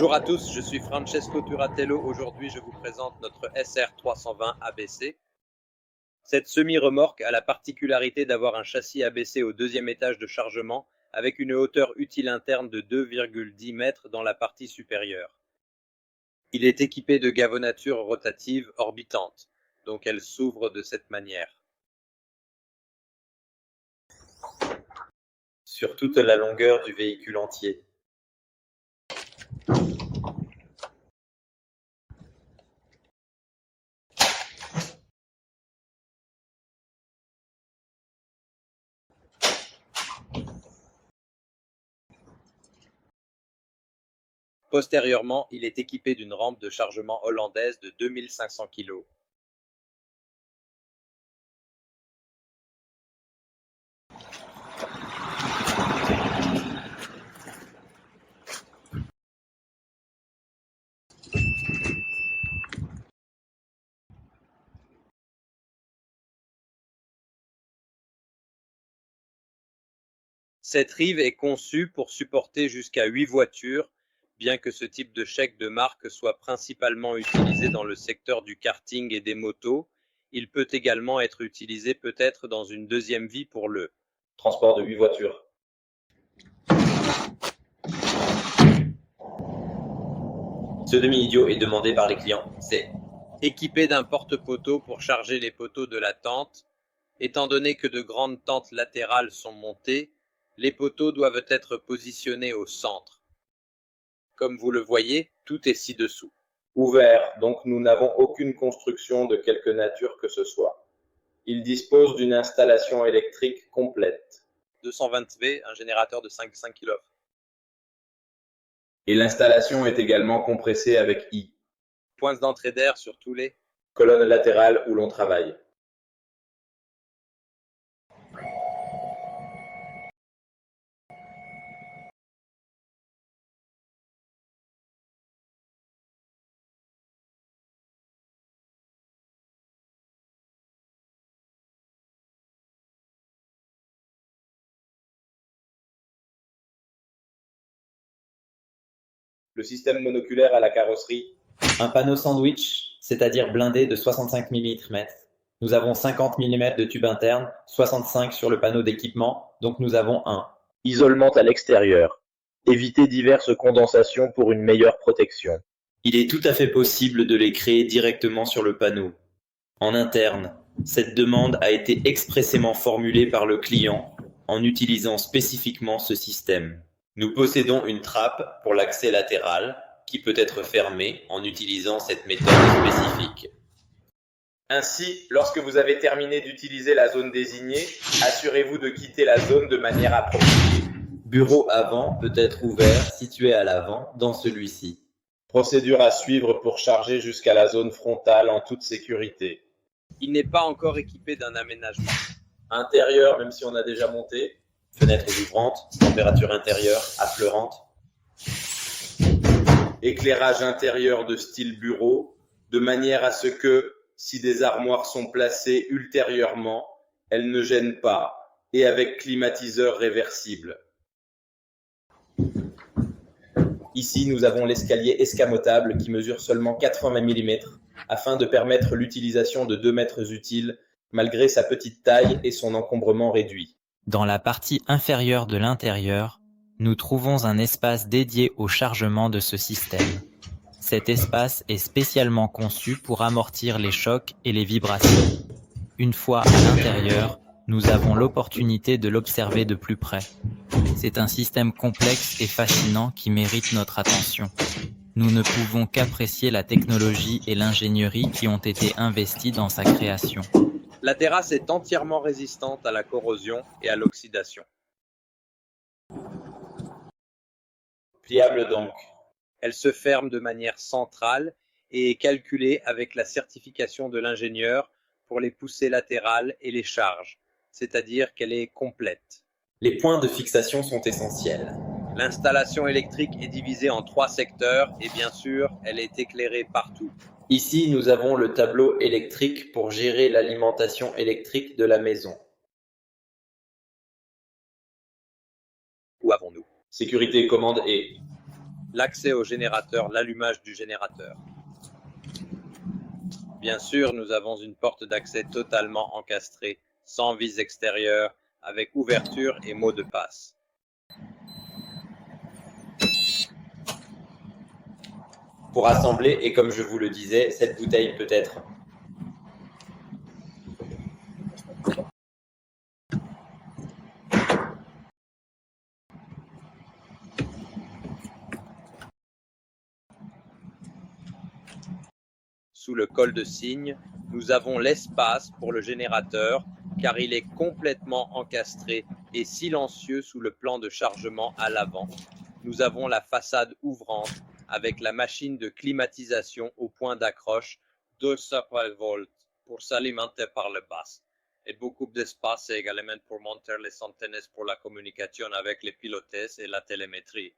Bonjour à tous, je suis Francesco Turatello. Aujourd'hui, je vous présente notre SR320 ABC. Cette semi-remorque a la particularité d'avoir un châssis abaissé au deuxième étage de chargement avec une hauteur utile interne de 2,10 mètres dans la partie supérieure. Il est équipé de gavonnatures rotatives orbitantes, donc elle s'ouvre de cette manière. Sur toute la longueur du véhicule entier. Postérieurement, il est équipé d'une rampe de chargement hollandaise de 2500 kg. Cette rive est conçue pour supporter jusqu'à 8 voitures, bien que ce type de chèque de marque soit principalement utilisé dans le secteur du karting et des motos. Il peut également être utilisé peut-être dans une deuxième vie pour le transport de 8 voitures. Ce demi-idiot est demandé par les clients. C'est équipé d'un porte-poteau pour charger les poteaux de la tente. Étant donné que de grandes tentes latérales sont montées, les poteaux doivent être positionnés au centre. Comme vous le voyez, tout est ci-dessous. Ouvert, donc nous n'avons aucune construction de quelque nature que ce soit. Il dispose d'une installation électrique complète. 220 V, un générateur de 5 kV. Et l'installation est également compressée avec I. Points d'entrée d'air sur tous les colonnes latérales où l'on travaille. Le système monoculaire à la carrosserie. Un panneau sandwich, c'est-à-dire blindé de 65 mm. Nous avons 50 mm de tube interne, 65 sur le panneau d'équipement, donc nous avons un. Isolement à l'extérieur. Éviter diverses condensations pour une meilleure protection. Il est tout à fait possible de les créer directement sur le panneau. En interne, cette demande a été expressément formulée par le client en utilisant spécifiquement ce système. Nous possédons une trappe pour l'accès latéral qui peut être fermée en utilisant cette méthode spécifique. Ainsi, lorsque vous avez terminé d'utiliser la zone désignée, assurez-vous de quitter la zone de manière appropriée. Bureau avant peut être ouvert, situé à l'avant, dans celui-ci. Procédure à suivre pour charger jusqu'à la zone frontale en toute sécurité. Il n'est pas encore équipé d'un aménagement. Intérieur, même si on a déjà monté. Fenêtre ouvrante, température intérieure, affleurante. Éclairage intérieur de style bureau, de manière à ce que, si des armoires sont placées ultérieurement, elles ne gênent pas, et avec climatiseur réversible. Ici, nous avons l'escalier escamotable qui mesure seulement 80 mm afin de permettre l'utilisation de 2 mètres utiles malgré sa petite taille et son encombrement réduit. Dans la partie inférieure de l'intérieur, nous trouvons un espace dédié au chargement de ce système. Cet espace est spécialement conçu pour amortir les chocs et les vibrations. Une fois à l'intérieur, nous avons l'opportunité de l'observer de plus près. C'est un système complexe et fascinant qui mérite notre attention. Nous ne pouvons qu'apprécier la technologie et l'ingénierie qui ont été investies dans sa création. La terrasse est entièrement résistante à la corrosion et à l'oxydation. Pliable donc. Elle se ferme de manière centrale et est calculée avec la certification de l'ingénieur pour les poussées latérales et les charges, c'est-à-dire qu'elle est complète. Les points de fixation sont essentiels. L'installation électrique est divisée en 3 secteurs et bien sûr, elle est éclairée partout. Ici, nous avons le tableau électrique pour gérer l'alimentation électrique de la maison. Où avons-nous? Sécurité, commande et l'accès au générateur, l'allumage du générateur. Bien sûr, nous avons une porte d'accès totalement encastrée, sans vis extérieure, avec ouverture et mot de passe. Pour assembler, et comme je vous le disais, cette bouteille peut être sous le col de cygne, nous avons l'espace pour le générateur car il est complètement encastré et silencieux sous le plan de chargement à l'avant. Nous avons la façade ouvrante avec la machine de climatisation au point d'accroche 220 volts pour s'alimenter par le bas et beaucoup d'espace également pour monter les antennes pour la communication avec les pilotes et la télémétrie.